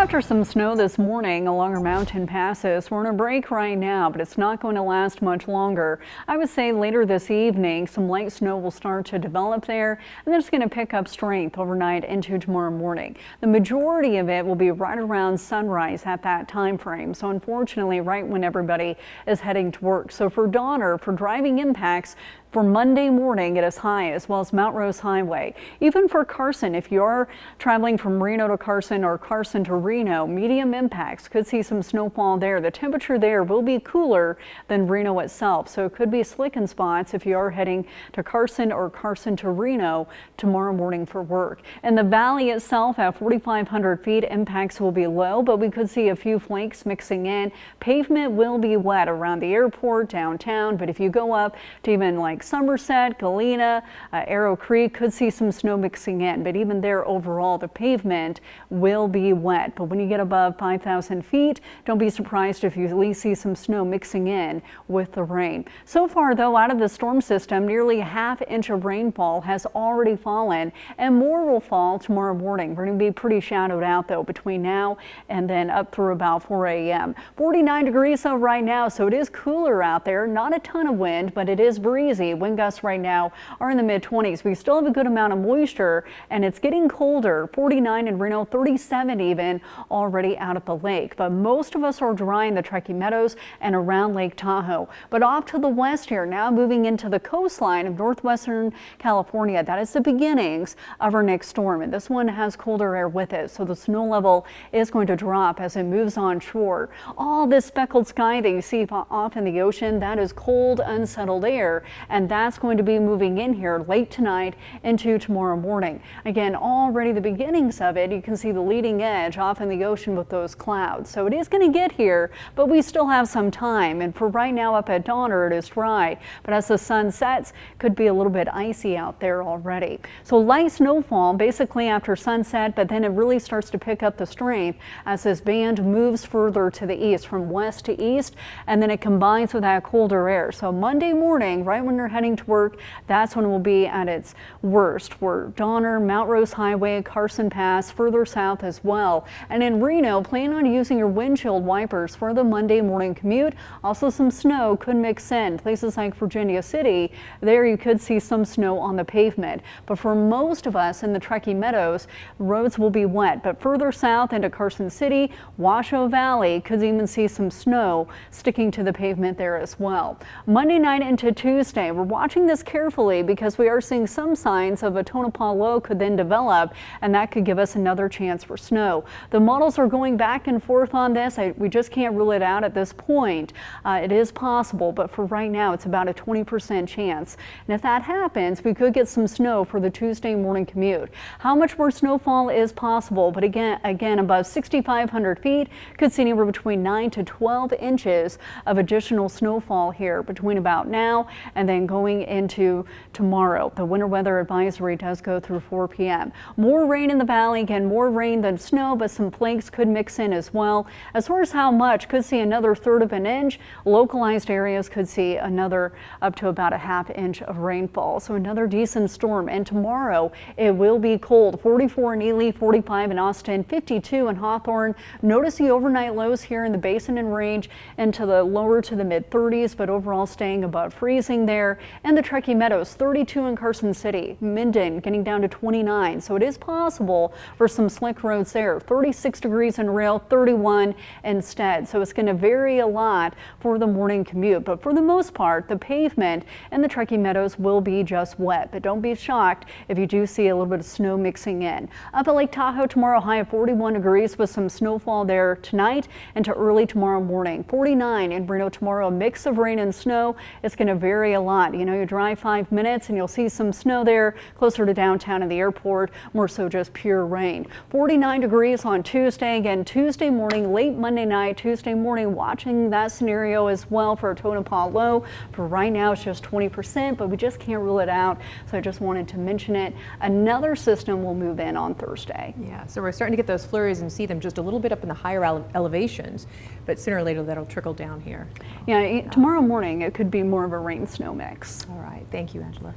After some snow this morning along our mountain passes, we're on a break right now, but it's not going to last much longer. I would say later this evening, some light snow will start to develop there, and then it's going to pick up strength overnight into tomorrow morning. The majority of it will be right around sunrise at that time frame. So unfortunately, right when everybody is heading to work. So for Donner, for driving impacts, for Monday morning, it is high, as well as Mount Rose Highway. Even for Carson, if you're traveling from Reno to Carson or Carson to Reno, medium impacts. Could see some snowfall there. The temperature there will be cooler than Reno itself, so it could be slick in spots if you are heading to Carson or Carson to Reno tomorrow morning for work. In the valley itself, at 4,500 feet, impacts will be low, but we could see a few flakes mixing in. Pavement will be wet around the airport, downtown, but if you go up to even like Somerset, Galena, Arrow Creek, could see some snow mixing in, but even there overall the pavement will be wet. But when you get above 5,000 feet, don't be surprised if you at least see some snow mixing in with the rain. So far though, out of the storm system, nearly ½ inch of rainfall has already fallen, and more will fall tomorrow morning. We're going to be pretty shadowed out though between now and then up through about 4 a.m. 49 degrees though right now, so it is cooler out there. Not a ton of wind, but it is breezy. Wind gusts right now are in the mid-20s. We still have a good amount of moisture, and it's getting colder. 49 in Reno, 37 even already out at the lake. But most of us are dry in the Truckee Meadows and around Lake Tahoe. But off to the west here, now moving into the coastline of northwestern California, that is the beginnings of our next storm. And this one has colder air with it, so the snow level is going to drop as it moves onshore. All this speckled sky that you see off in the ocean, that is cold, unsettled air, and that's going to be moving in here late tonight into tomorrow morning. Again, already the beginnings of it, you can see the leading edge off in the ocean with those clouds. So it is going to get here, but we still have some time. And for right now up at Donner, it is dry, but as the sun sets, could be a little bit icy out there already. So light snowfall basically after sunset, but then it really starts to pick up the strength as this band moves further to the east from west to east, and then it combines with that colder air. So Monday morning, right when you're heading to work, that's when it will be at its worst for Donner, Mount Rose Highway, Carson Pass, further south as well. And in Reno, plan on using your windshield wipers for the Monday morning commute. Also some snow could mix in. Places like Virginia City, there you could see some snow on the pavement. But for most of us in the Truckee Meadows, roads will be wet. But further south into Carson City, Washoe Valley, could even see some snow sticking to the pavement there as well. Monday night into Tuesday, we're watching this carefully because we are seeing some signs of a Tonopah low could then develop, and that could give us another chance for snow. The models are going back and forth on this. We just can't rule it out at this point. It is possible, but for right now, it's about a 20% chance. And if that happens, we could get some snow for the Tuesday morning commute. How much more snowfall is possible? But again, above 6,500 feet, could see anywhere between 9 to 12 inches of additional snowfall here between about now and then going into tomorrow. The winter weather advisory does go through 4 p.m. More rain in the valley, again, more rain than snow, but some flakes could mix in as well. As far as how much, could see another 1/3 of an inch. Localized areas could see another up to about a ½ inch of rainfall. So another decent storm. And tomorrow it will be cold. 44 in Ely, 45 in Austin, 52 in Hawthorne. Notice the overnight lows here in the Basin and Range into the lower to the mid-30s, but overall staying above freezing there. And the Truckee Meadows, 32 in Carson City. Minden getting down to 29. So it is possible for some slick roads there. 36 degrees in Rail, 31 instead. So it's going to vary a lot for the morning commute. But for the most part, the pavement in the Truckee Meadows will be just wet. But don't be shocked if you do see a little bit of snow mixing in. Up at Lake Tahoe tomorrow, high of 41 degrees with some snowfall there tonight into early tomorrow morning. 49 in Reno tomorrow, a mix of rain and snow. It's going to vary a lot. You know, you drive 5 minutes and you'll see some snow there closer to downtown and the airport, more so just pure rain. 49 degrees on Tuesday. Again, Tuesday morning, late Monday night, Tuesday morning, watching that scenario as well for a Tonopah low. For right now, it's just 20%, but we just can't rule it out. So I just wanted to mention it. Another system will move in on Thursday. Yeah, so we're starting to get those flurries and see them just a little bit up in the higher elevations, but sooner or later that'll trickle down here. Yeah, tomorrow morning it could be more of a rain-snow mix. All right, thank you, Angela.